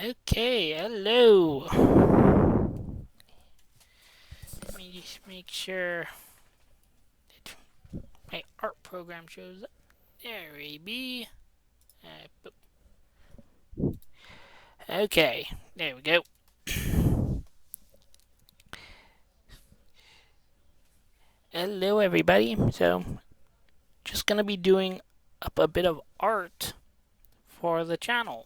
Okay, hello. Let me just make sure that my art program shows up. There we be. Okay, there we go. Hello, everybody. So, just gonna be doing up a bit of art for the channel.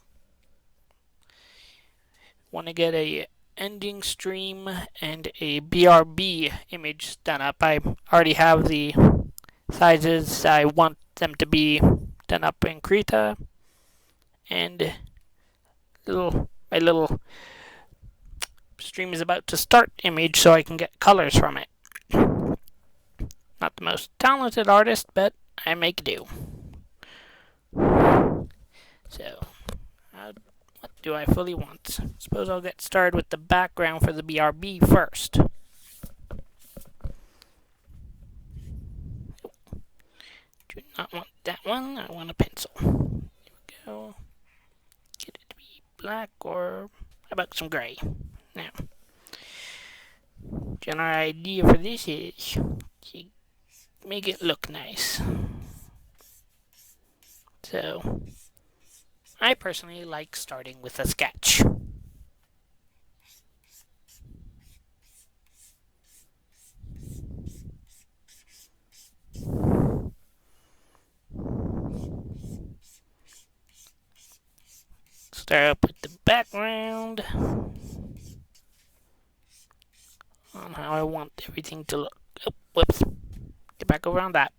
Want to get a ending stream and a BRB image done up. I already have the sizes I want them to be done up in Krita, and my little stream is about to start image so I can get colors from it. Not the most talented artist, but I make do. So, what do I fully want? Suppose I'll get started with the background for the BRB first. Do not want that one, I want a pencil. There we go. Get it to be black, or how about some gray? Now, general idea for this is to make it look nice. So, I personally like starting with a sketch. Start up with the background on how I want everything to look. Oh, whoops. Get back over on that.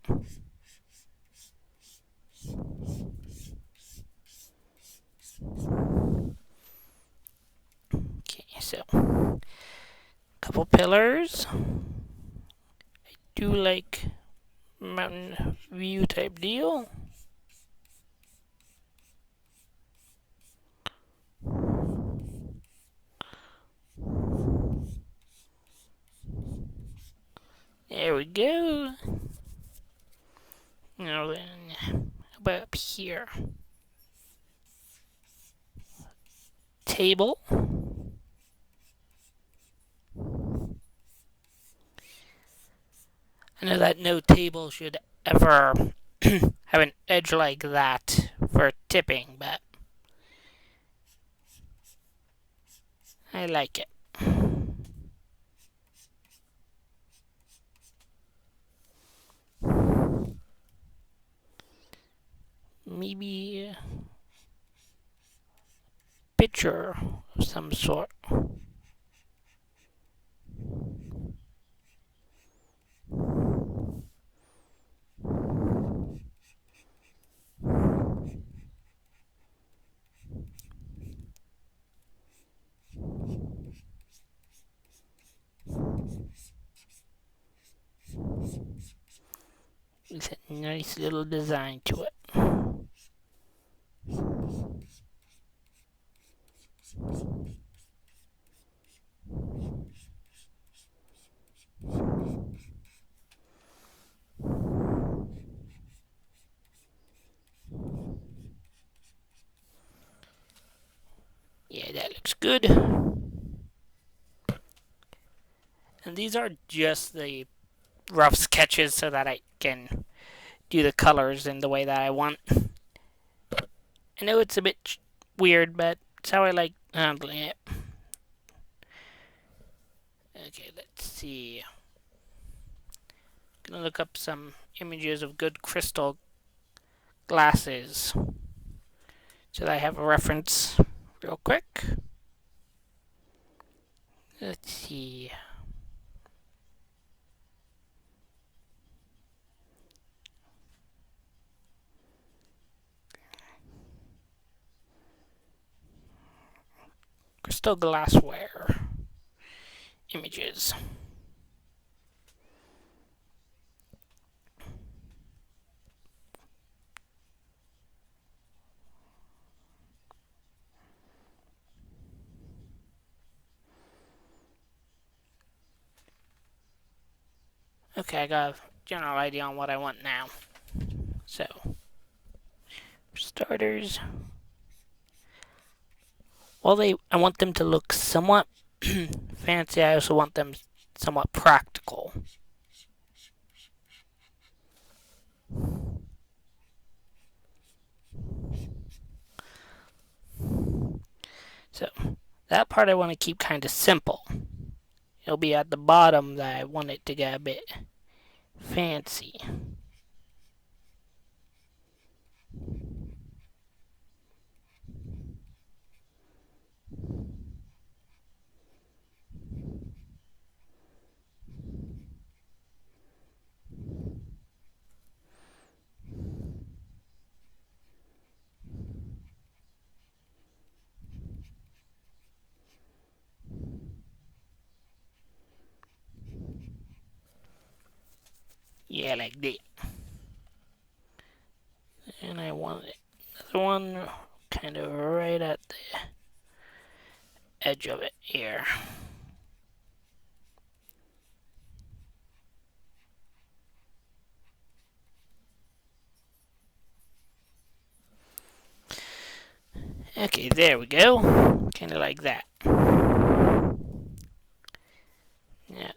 Okay, so a couple pillars. I do like mountain view type deal. There we go. Now then, how about up here? Table. I know that no table should ever have an edge like that for tipping, but I like it. Maybe a picture of some sort. With a nice little design to it. Yeah, that looks good. And these are just the rough sketches so that I can do the colors in the way that I want. I know it's a bit weird, but it's how I like handling it. Okay, let's see. I'm gonna look up some images of good crystal glasses so that I have a reference real quick. Let's see. Crystal glassware images. Okay, I got a general idea on what I want now. So, for starters, I want them to look somewhat fancy. I also want them somewhat practical. So that part I want to keep kind of simple. It'll be at the bottom that I want it to get a bit fancy. Yeah, like that. And I want another one kind of right at the edge of it here. Okay, there we go. Kind of like that. Yeah.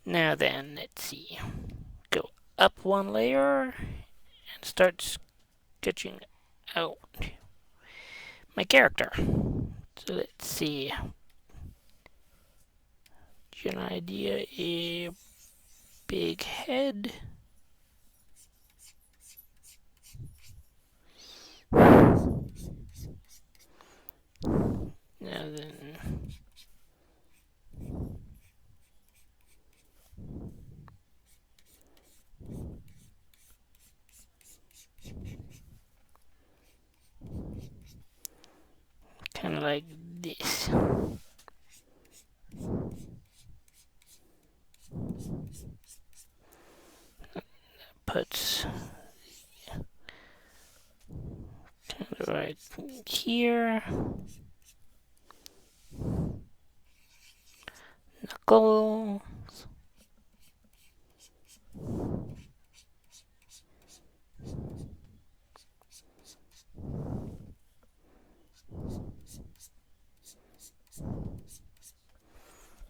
Now then, let's see. Go up one layer and start sketching out my character. So let's see. General idea, a big head. Now then, kind of like this. Puts kind of right here. Knuckles.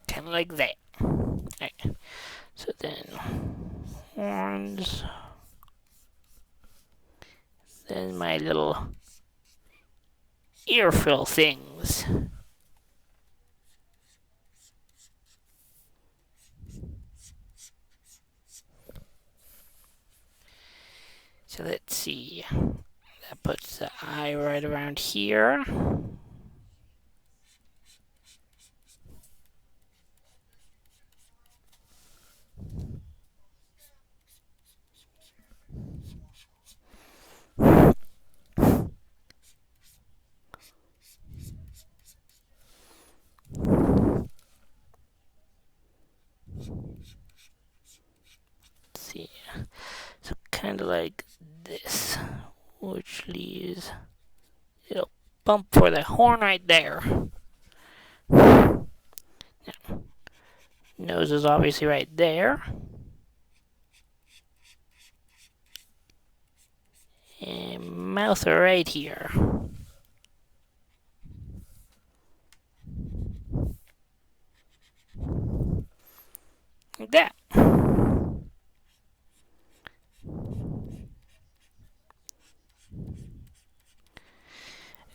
Kind of like that. Right. So then, horns. Then my little ear fill things. So let's see. That puts the eye right around here. See, so kind of like this, which leaves a little bump for the horn right there. Now, nose is obviously right there. And mouth right here. Like that.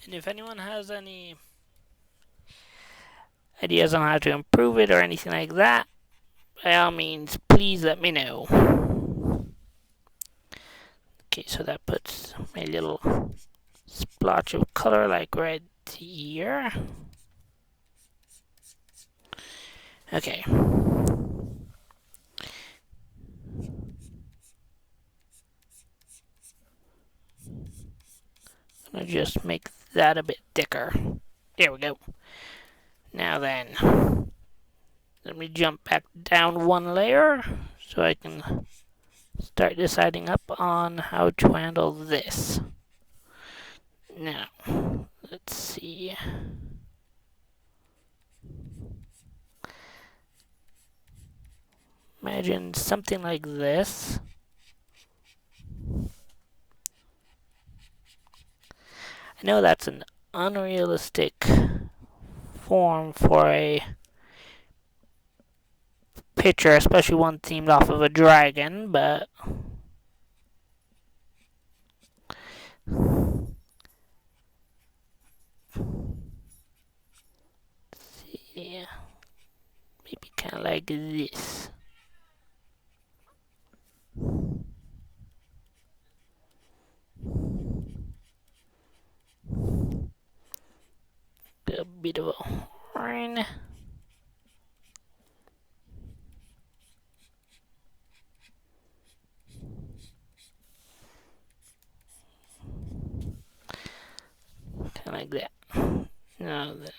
And if anyone has any ideas on how to improve it or anything like that, by all means, please let me know. Okay, so that puts my little splotch of color like right here. Okay. I'm gonna just make that a bit thicker. There we go. Now then, let me jump back down one layer so I can start deciding up on how to handle this. Now, let's see. Imagine something like this. I know that's an unrealistic form for a picture, especially one themed off of a dragon, but yeah, maybe kind of like this. A bit of a horn. Kind of like that. Now then.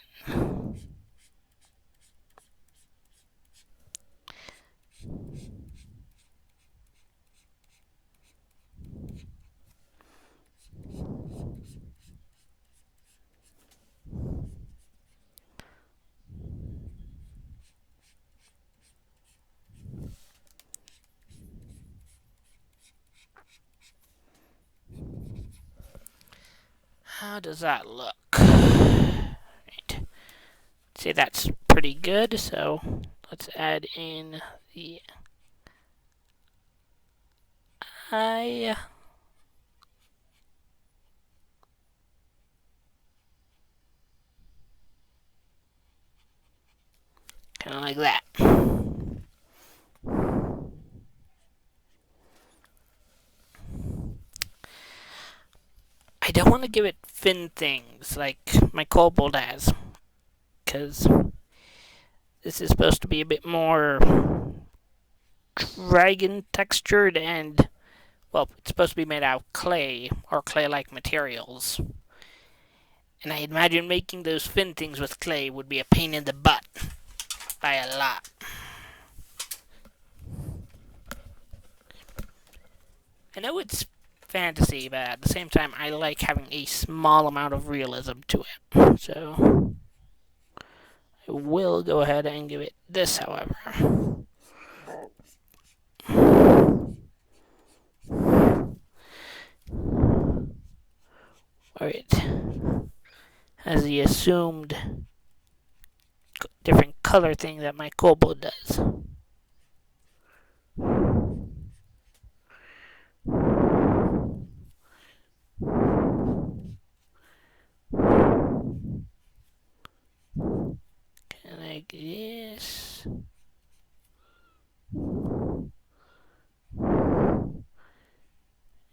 How does that look? Right. See, that's pretty good, so let's add in the eye. Kind of like that. I don't want to give it fin things like my Kobold has, because this is supposed to be a bit more dragon textured and, well, it's supposed to be made out of clay or clay-like materials. And I imagine making those fin things with clay would be a pain in the butt by a lot. I know it's fantasy, but at the same time, I like having a small amount of realism to it. So I will go ahead and give it this, however. Alright. Has the assumed different color thing that my Kobold does. Like this.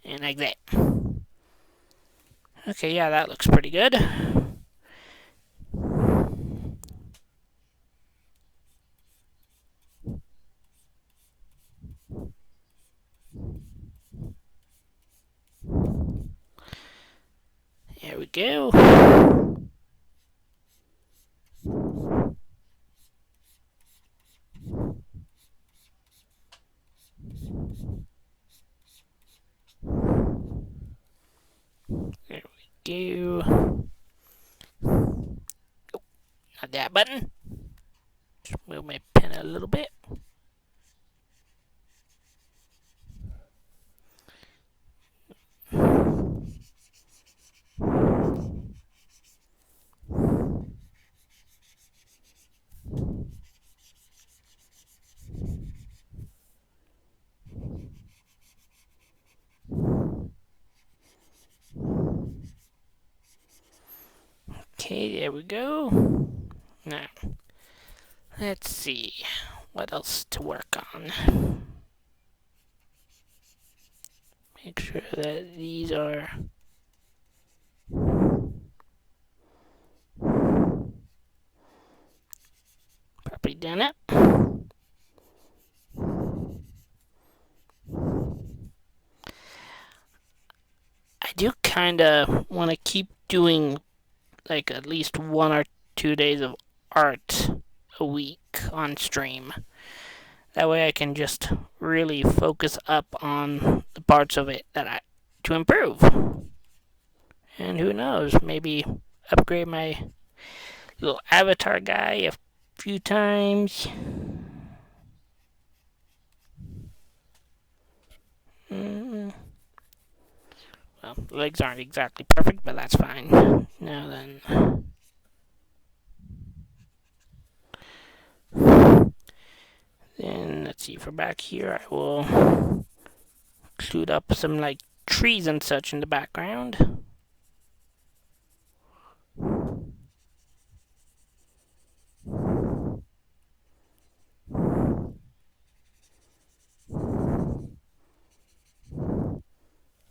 And like that. Okay, yeah, that looks pretty good. There we go. There we go. Oh, not that button. Just move my pen a little bit. Okay, there we go. Now, let's see what else to work on. Make sure that these are properly done up. I do kind of want to keep doing like at least 1 or 2 days of art a week on stream. That way I can just really focus up on the parts of it that I to improve. And who knows, maybe upgrade my little avatar guy a few times. Well, Well, the legs aren't exactly perfect, but that's fine. Now then let's see, for back here, I will include up some like trees and such in the background.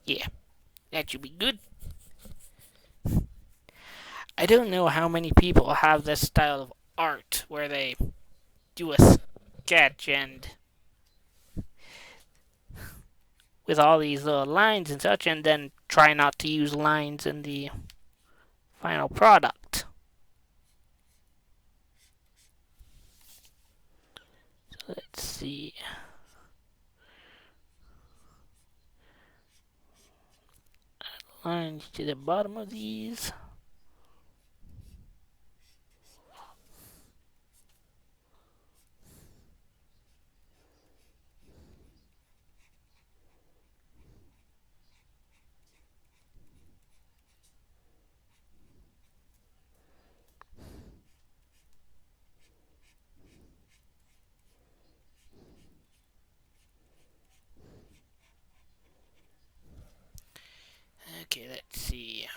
Yeah, that should be good. I don't know how many people have this style of art where they do a sketch and with all these little lines and such, and then try not to use lines in the final product. So let's see. Lines to the bottom of these. Okay, let's see.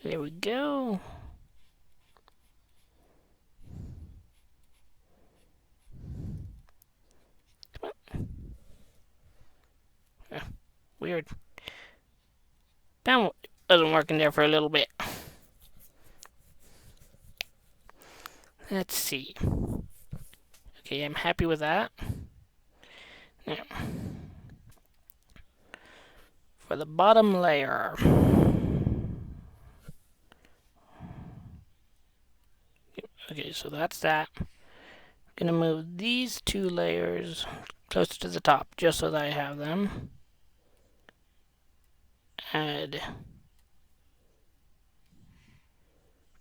There we go. Weird. That wasn't working there for a little bit. Let's see. Okay, I'm happy with that. Now, for the bottom layer. Okay, so that's that. I'm gonna move these two layers closer to the top just so that I have them. Add a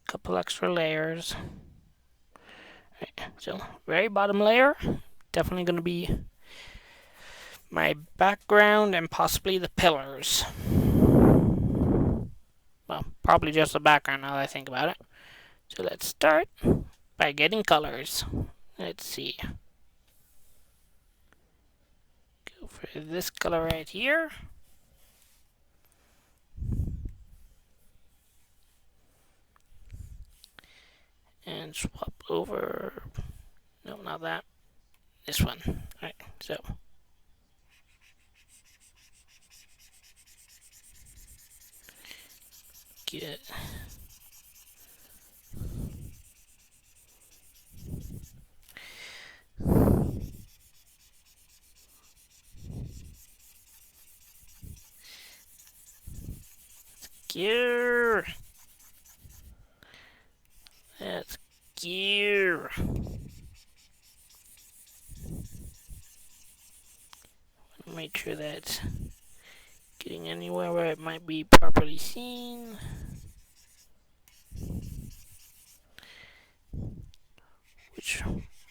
couple extra layers. Right, so very bottom layer, definitely gonna be my background and possibly the pillars. Well, probably just the background now that I think about it. So let's start by getting colors. Let's see. Go for this color right here. And swap over. No, not that. This one. Alright, so. Get. Gear. Let's gear. Make sure that's getting anywhere where it might be properly seen. Which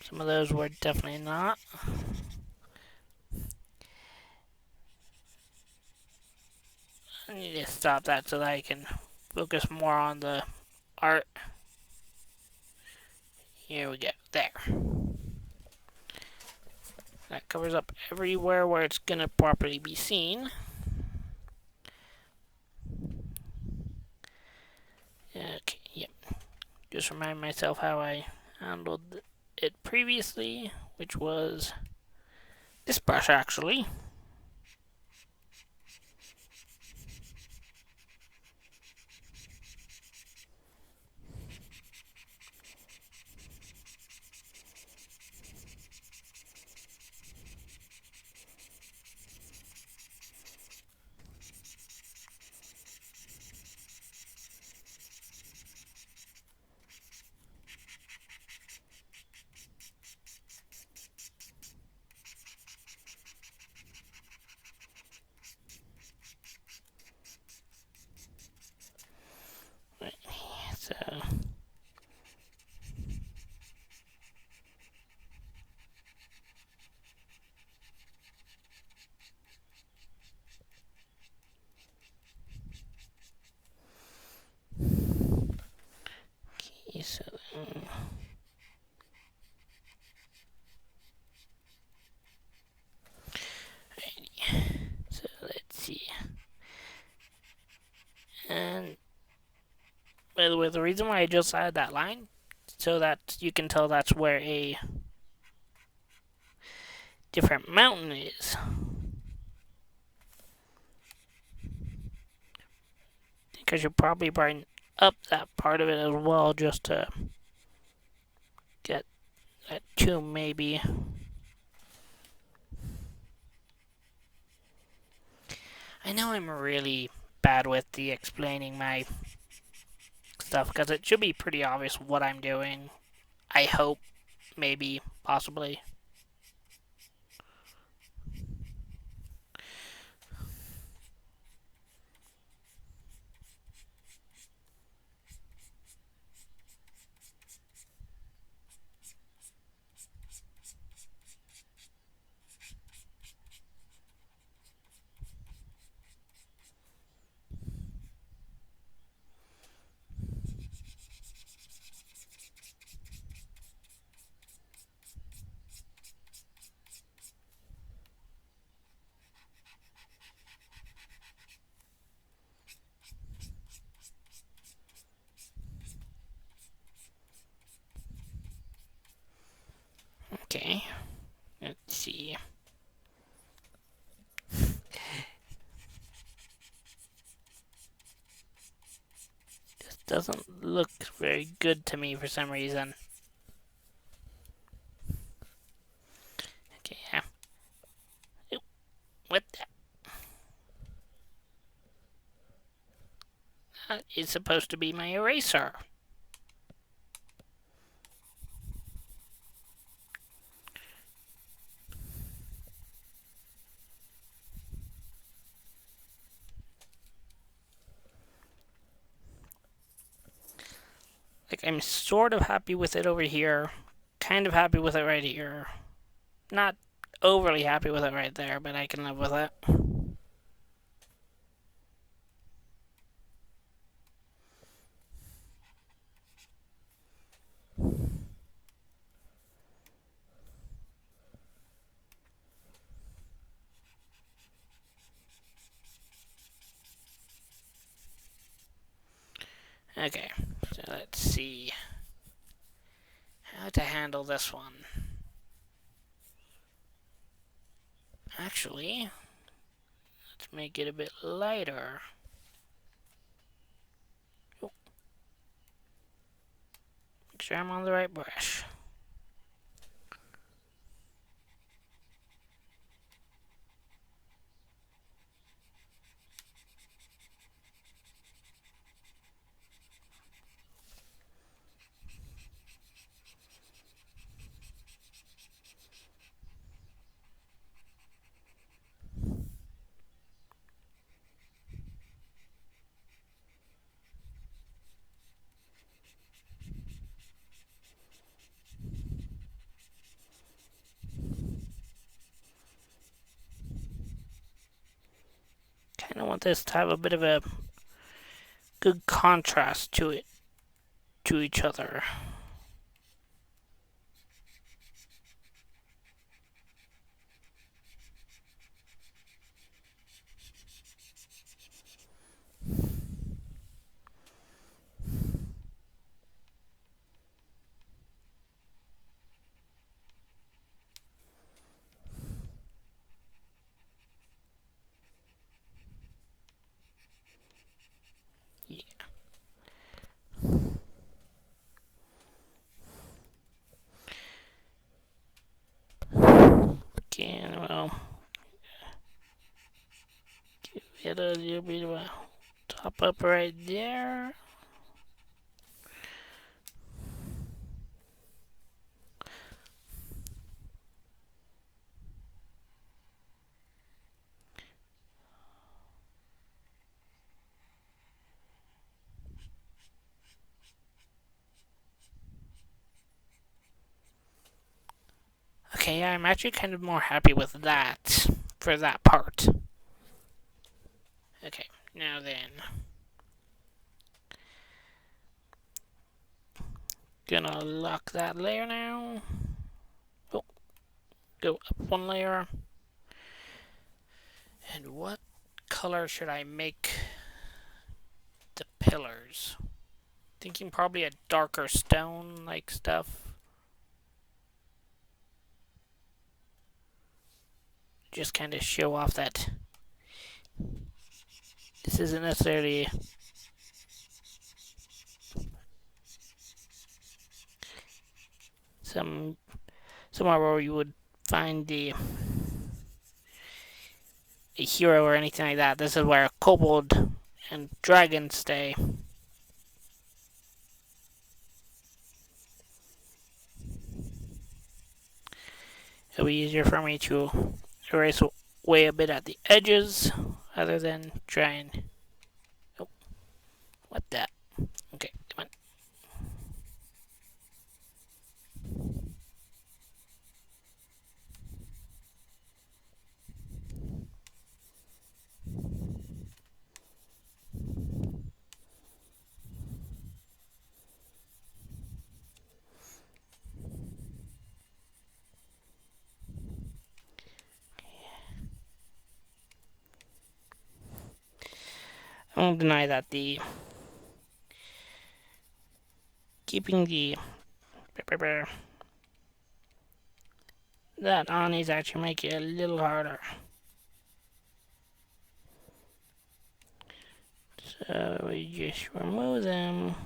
some of those were definitely not. I need to stop that so that I can focus more on the art. Here we go. There. That covers up everywhere where it's going to properly be seen. Okay, yep. Just remind myself how I handled it previously, which was this brush actually. By the way, the reason why I just added that line, so that you can tell that's where a different mountain is. Because you'll probably brighten up that part of it as well, just to get that tomb, maybe. I know I'm really bad with the explaining my stuff, because it should be pretty obvious what I'm doing. I hope, maybe, possibly. Okay, let's see. This doesn't look very good to me for some reason. Okay, yeah. Ooh, what the? That is supposed to be my eraser. Like, I'm sort of happy with it over here. Kind of happy with it right here. Not overly happy with it right there, but I can live with it. Okay, so let's see how to handle this one. Actually, let's make it a bit lighter. Oh. Make sure I'm on the right brush. Kind of want this to have a bit of a good contrast to it, to each other. Yeah. Okay, well, give it a little bit of a top up right there. Okay, yeah, I'm actually kind of more happy with that for that part. Okay, now then. Gonna lock that layer now. Oh, go up one layer. And what color should I make the pillars? Thinking probably a darker stone like stuff. Just kind of show off that this isn't necessarily some somewhere where you would find a hero or anything like that. This is where kobold and dragons stay. It'll be easier for me to erase away a bit at the edges rather than try and. Oh, what that? Okay, come on. I won't deny that the keeping the that on is actually make it a little harder. So we just remove them.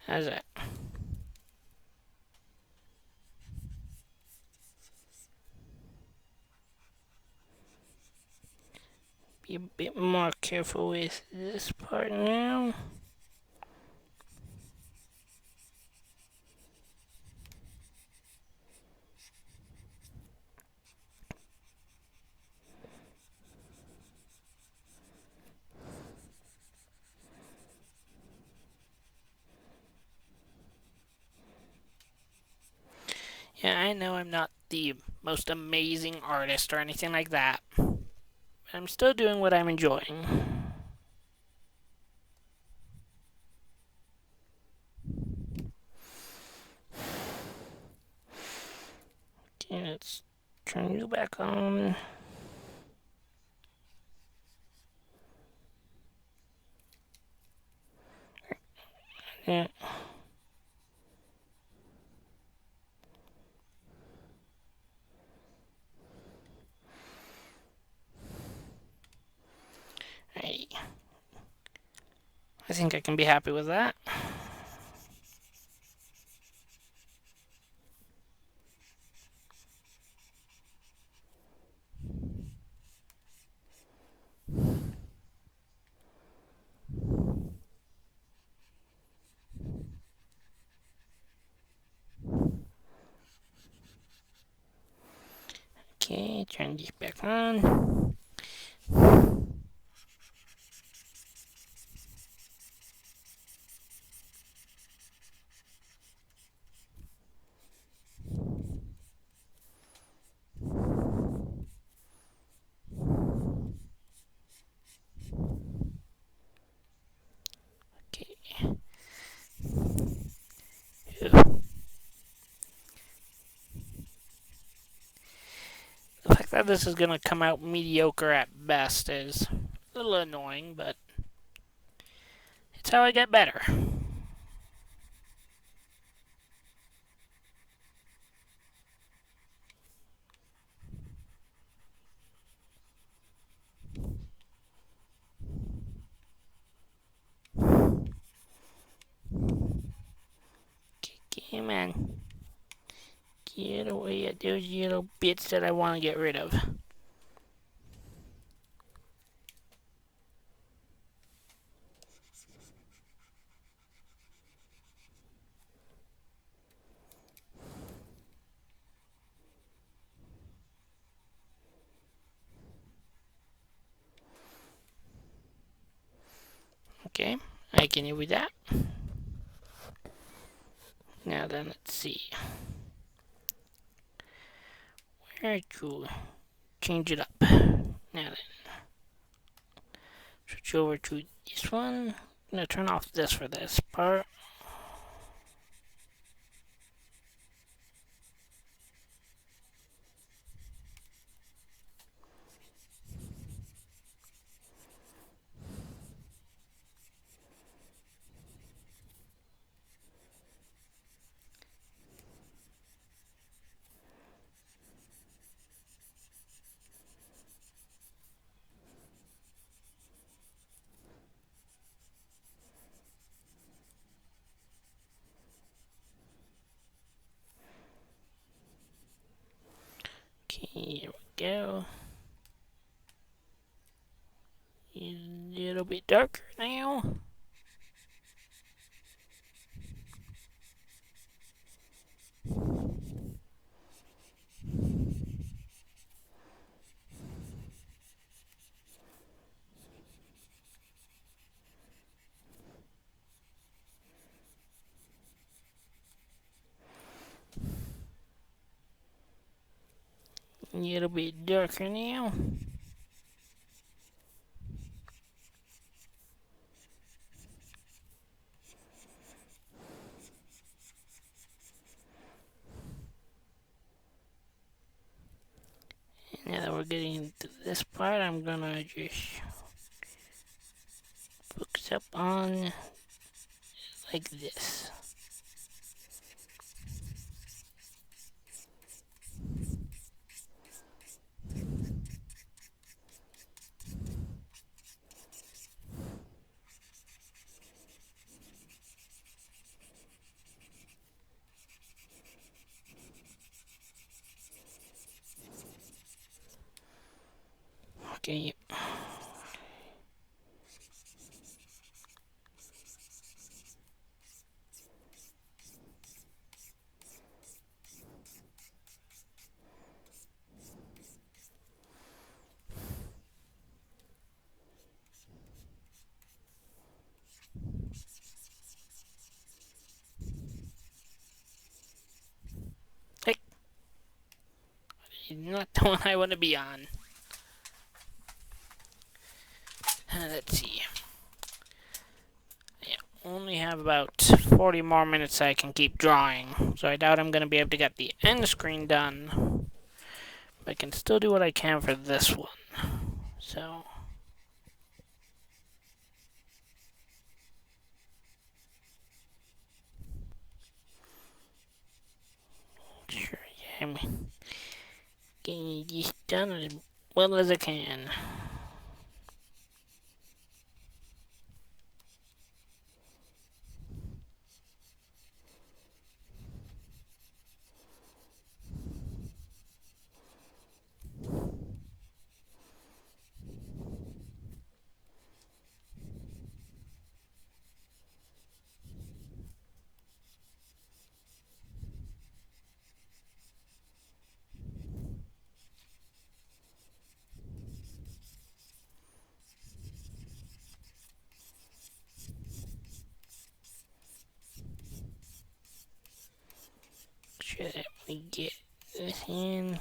How's that? Be a bit more careful with this part now. Yeah, I know I'm not the most amazing artist or anything like that, but I'm still doing what I'm enjoying. Okay, let's turn you back on. Yeah. Hey, I think I can be happy with that. Okay, turn this back on. Okay. The fact that this is gonna come out mediocre at best is a little annoying, but it's how I get better. Okay, man. Get away at those little bits that I want to get rid of. Okay, I can live with that. Now then, let's see. Where to change it up? Now then, switch over to this one. I'm gonna turn off this for this part. Here we go. A little bit darker now. A little bit darker now. Now that we're getting to this part, I'm gonna just focus up on like this. Okay. Hey, not the one I want to be on. Let's see. I only have about 40 more minutes I can keep drawing, so I doubt I'm going to be able to get the end screen done. But I can still do what I can for this one. So, sure, yeah, I'm getting this done as well as I can. Sure that we get this in.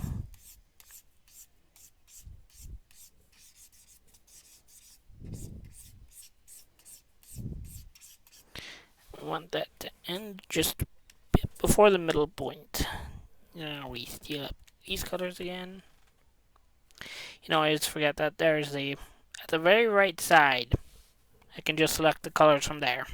I want that to end just before the middle point. Now we steal up these colors again. You know, I always forget that there's the, at the very right side, I can just select the colors from there.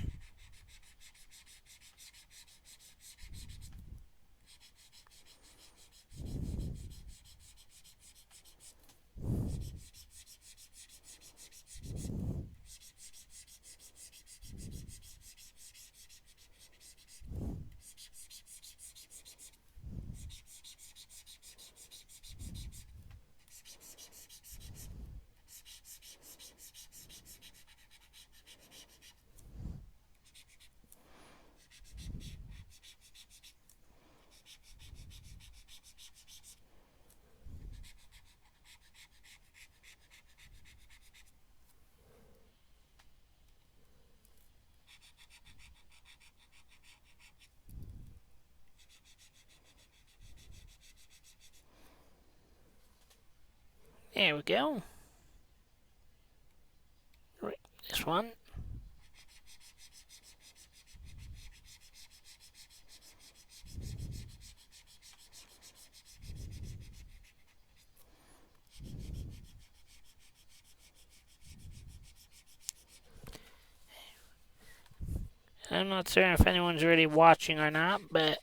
There we go. Right, this one. I'm not certain if anyone's really watching or not, but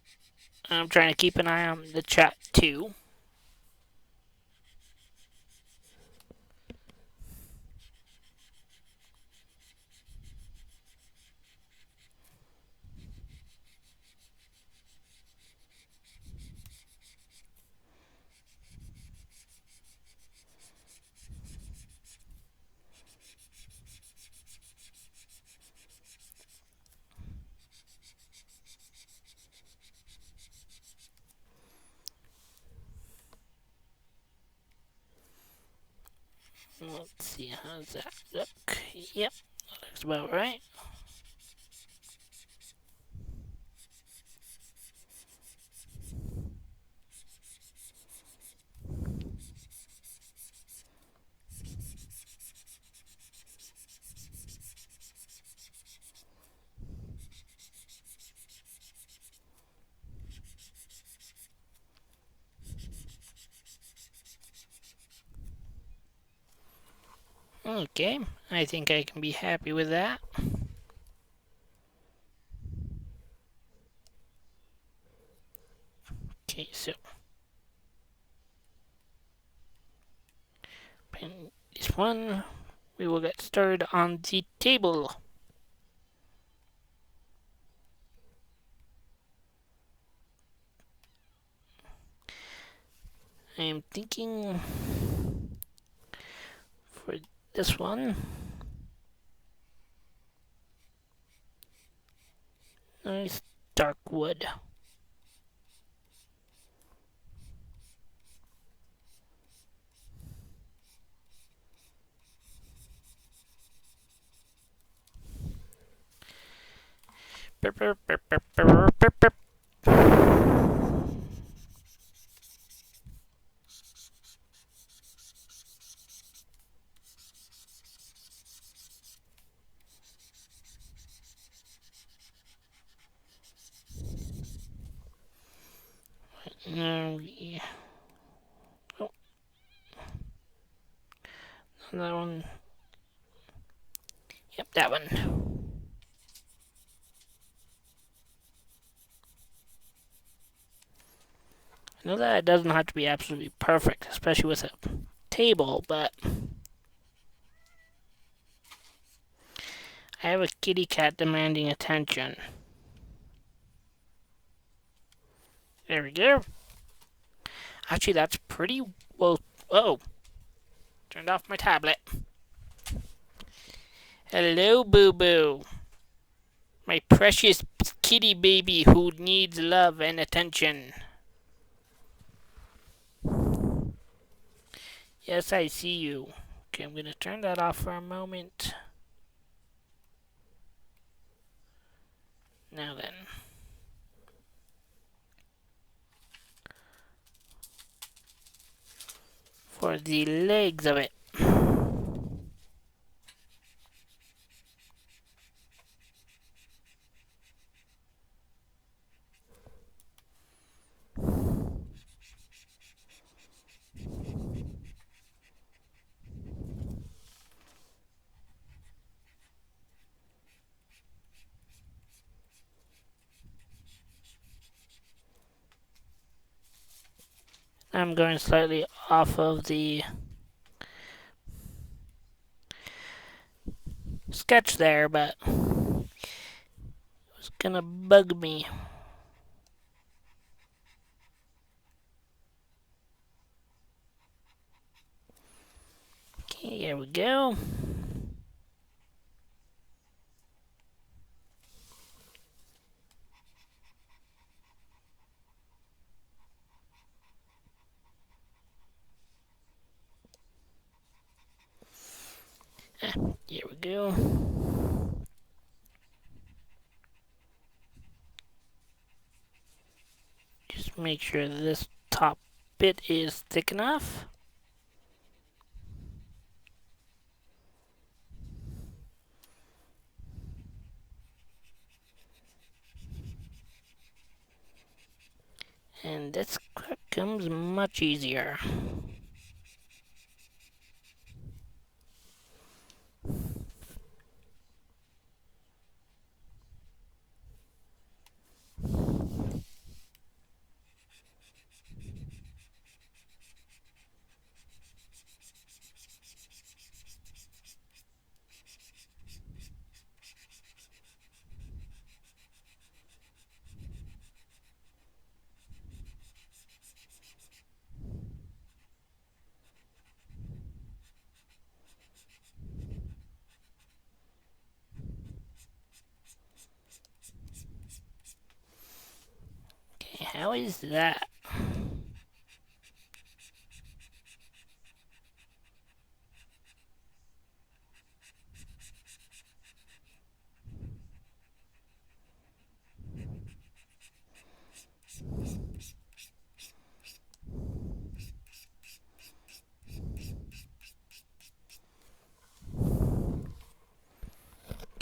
I'm trying to keep an eye on the chat too. Let's see, how does that look? Yep, looks about right. Okay, I think I can be happy with that. Okay, so pin this one. We will get started on the table. I am thinking for this one, nice dark wood. Yeah. Oh, that one. Yep, that one. I know that it doesn't have to be absolutely perfect, especially with a table, but I have a kitty cat demanding attention. There we go. Actually, that's pretty well. Oh, turned off my tablet. Hello, Boo Boo. My precious kitty baby who needs love and attention. Yes, I see you. Okay, I'm gonna turn that off for a moment. Now then. For the legs of it. I'm going slightly off of the sketch there, but it's gonna bug me. Okay, here we go. Here we go. Just make sure this top bit is thick enough. And this comes much easier. Okay, how is that?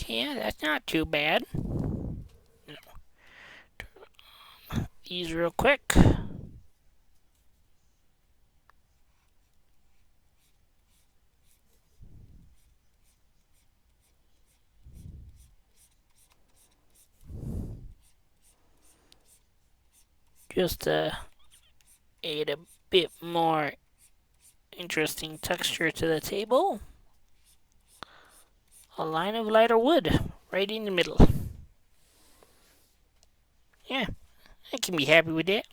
Yeah, that's not too bad. These real quick. Just to add a bit more interesting texture to the table. A line of lighter wood right in the middle. Yeah, I can be happy with that.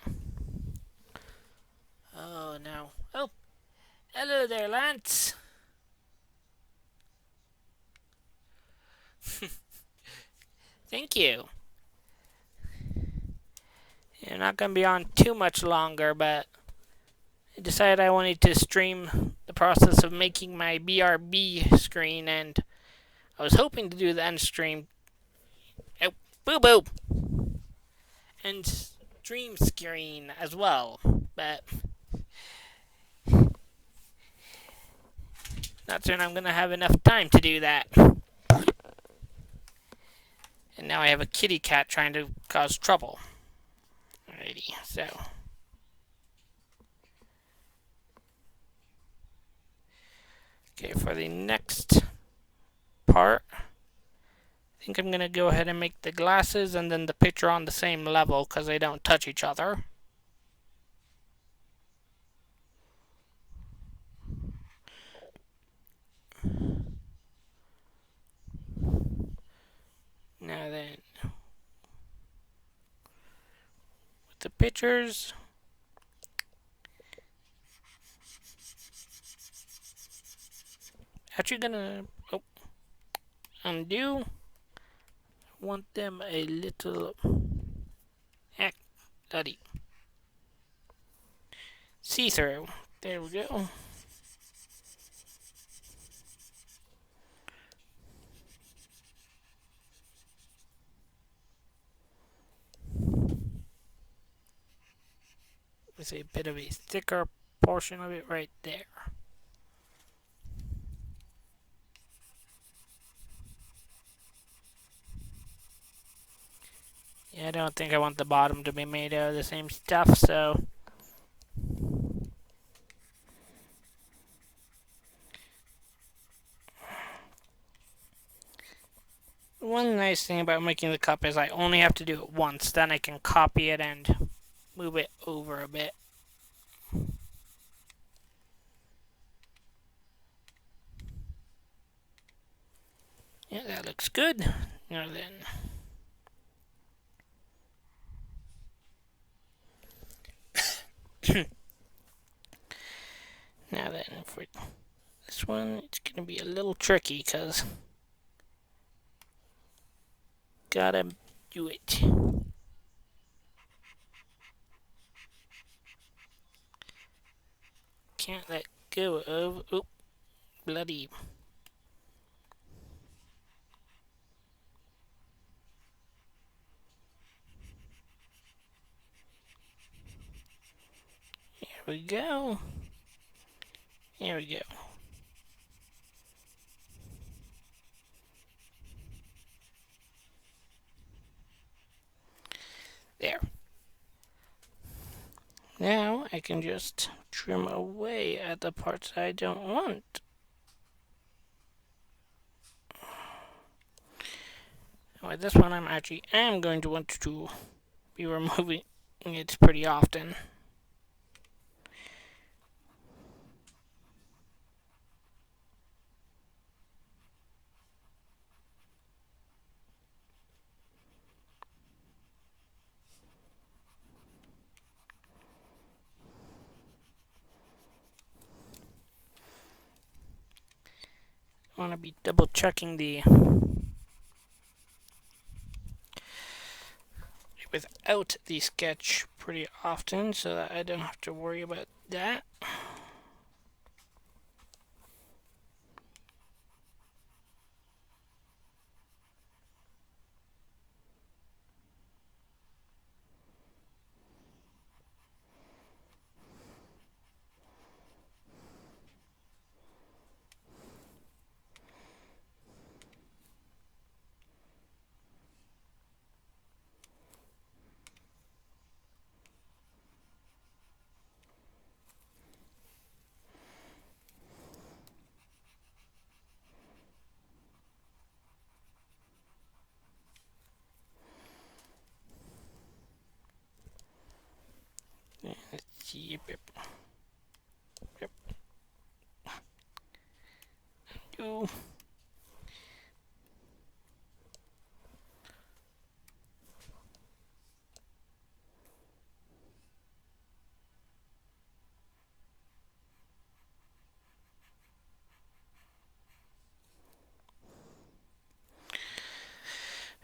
Oh no. Oh, hello there, Lance. Thank you. You're not going to be on too much longer, but I decided I wanted to stream the process of making my BRB screen, and I was hoping to do the end stream. Oh, boo boo! And stream screen as well, but not certain I'm going to have enough time to do that. And now I have a kitty cat trying to cause trouble. Alrighty, so. Okay, for the next part, I think I'm going to go ahead and make the glasses and then the picture on the same level because they don't touch each other. Now then, with the pictures, actually gonna undo. Want them a little heck, duddy. See-through. There we go. With a bit of a thicker portion of it right there. Yeah, I don't think I want the bottom to be made out of the same stuff, so one nice thing about making the cup is I only have to do it once, then I can copy it and move it over a bit. Yeah, that looks good. Now then. Now then, for this one, it's going to be a little tricky because gotta do it. Can't let go of, oh, bloody. Here we go. Here we go. There. Now I can just trim away at the parts I don't want. With this one, I am going to want to be removing it pretty often. I want to be double checking the without the sketch pretty often so that I don't have to worry about that. Let's see. Yep. Yep. Do.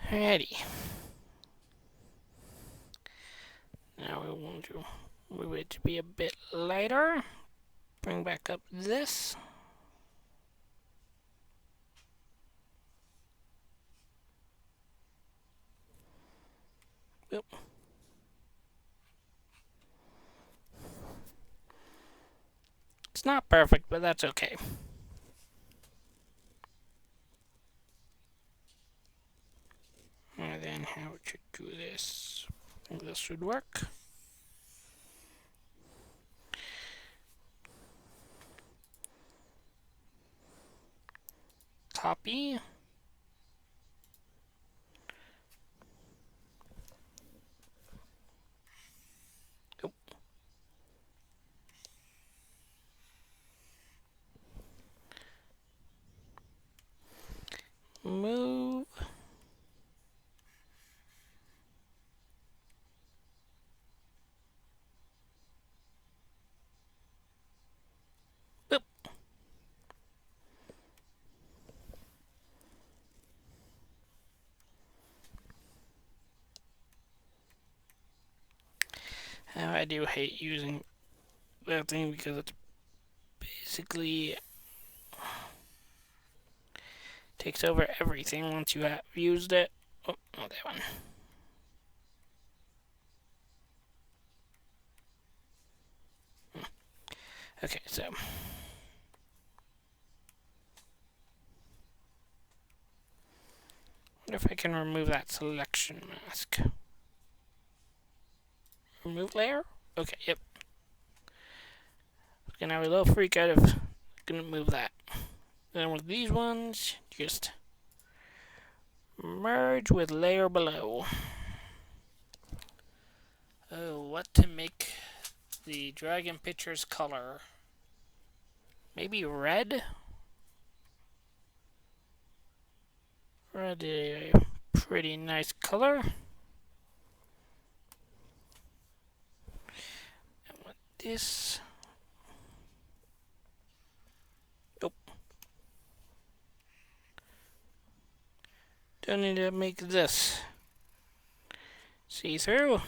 Alrighty. Now we want to move it to be a bit lighter. Bring back up this. Oop. It's not perfect, but that's okay. And then how it should do this. I think this should work. Copy. Nope. Move. Boop. I do hate using that thing because it's basically takes over everything once you have used it. Oh, not that one. Okay, so what if I can remove that selection mask? Remove layer? Okay, yep. Gonna have a little freak out if gonna move that. Then with these ones, just merge with layer below. Oh, what to make the dragon picture's color? Maybe red? Red is a pretty nice color. And with this. Nope. Don't need to make this see through.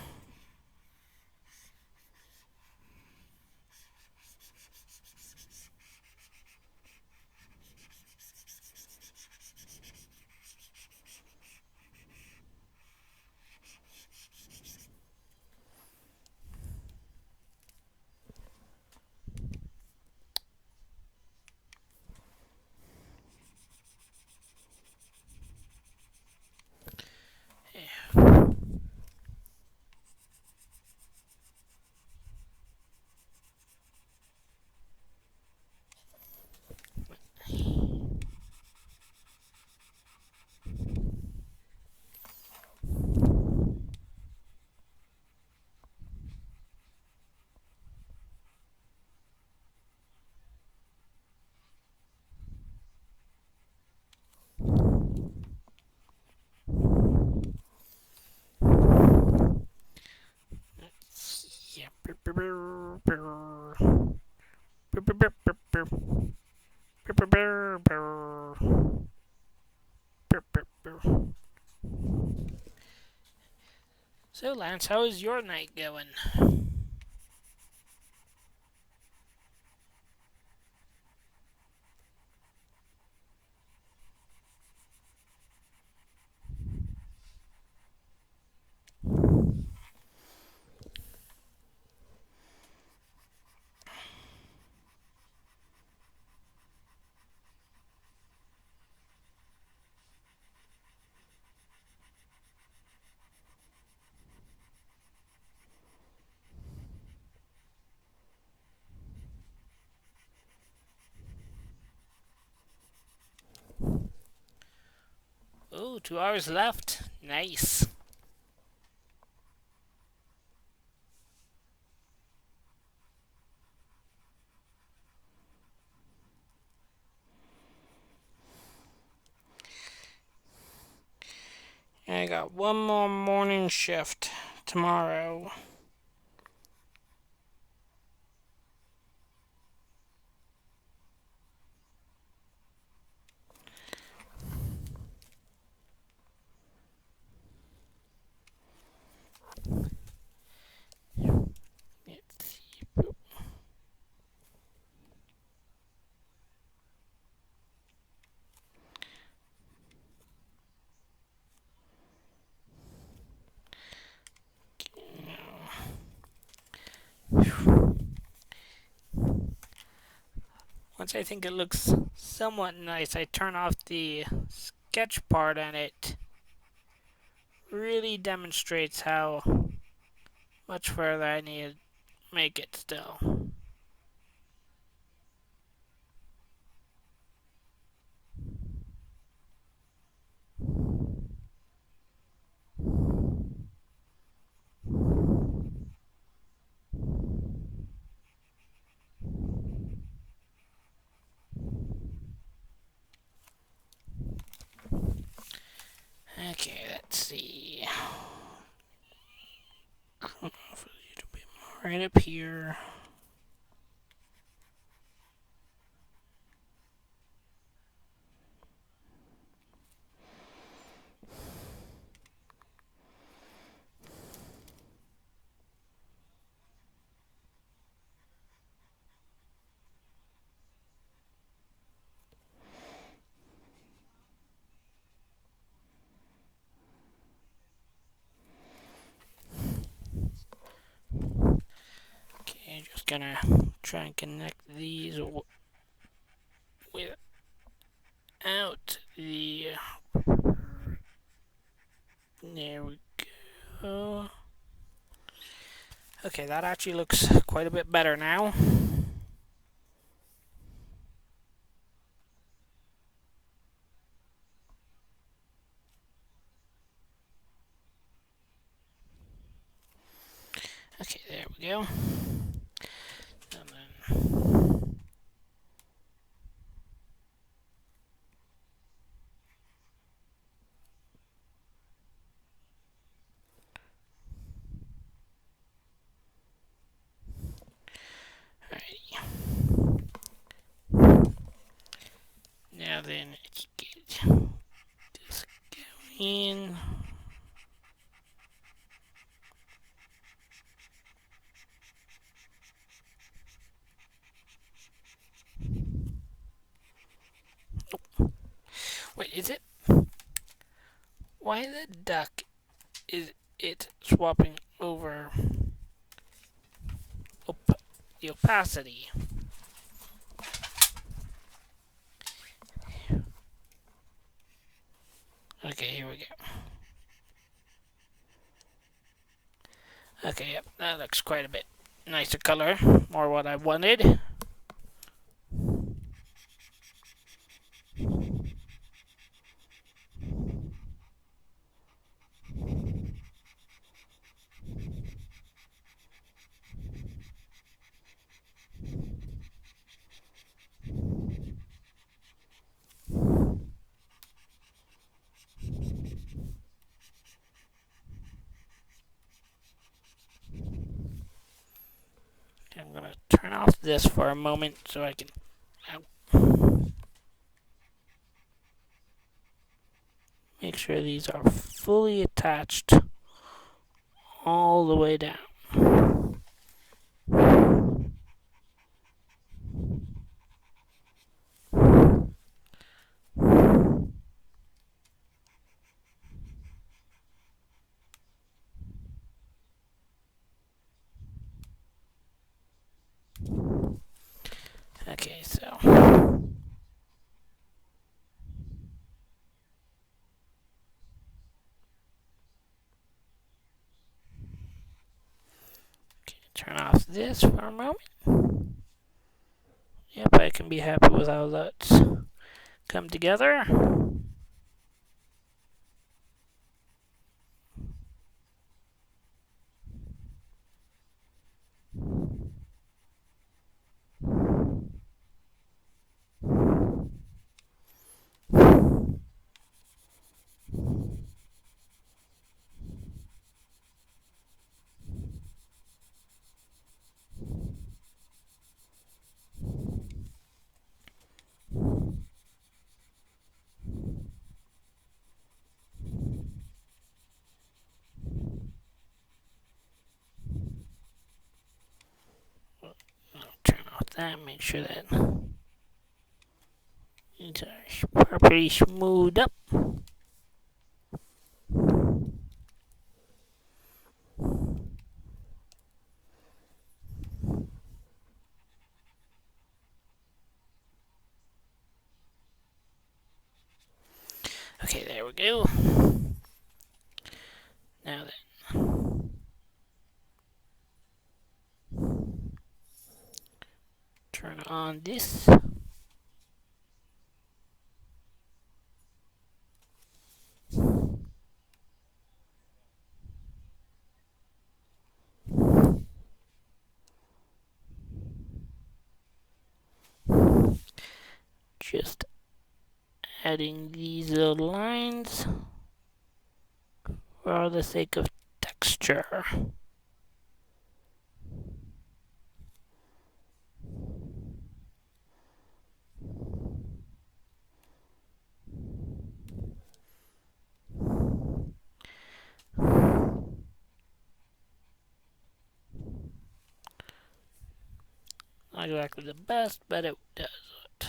So, Lance, how is your night going? Oh, 2 hours left. Nice. I got one more morning shift tomorrow. Let's see. Once I think it looks somewhat nice, I turn off the sketch part, and it really demonstrates how much further I need to make it still. Okay, let's see. Come off a little bit more right up here. Okay, just gonna try and connect these without the. There we go. Okay, that actually looks quite a bit better now. Okay, there we go. And then alrighty. Now then, let's get this going. Wait, is it? Why the duck is it swapping over the opacity? Okay, here we go. Okay, yep, that looks quite a bit nicer color. More what I wanted. I'm gonna turn off this for a moment so I can make sure these are fully attached all the way down. Okay, so turn off this for a moment. Yep, I can be happy with how that's come together. that. Make sure that it's properly smoothed up. Okay, there we go. Now then, turn on this. Just adding these little lines for the sake of texture. Not exactly the best, but it does it.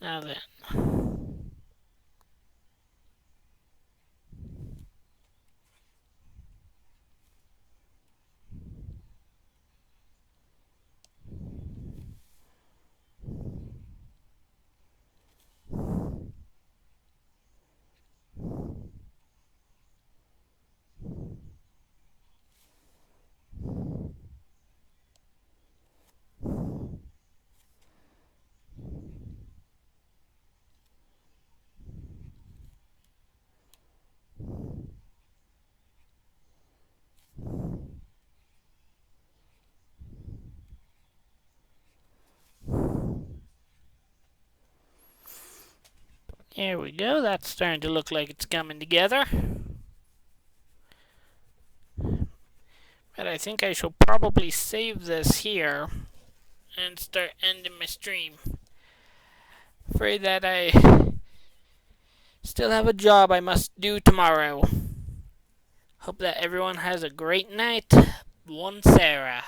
Now then, there we go. That's starting to look like it's coming together. But I think I shall probably save this here and start ending my stream. Afraid that I still have a job I must do tomorrow. Hope that everyone has a great night. One Sarah.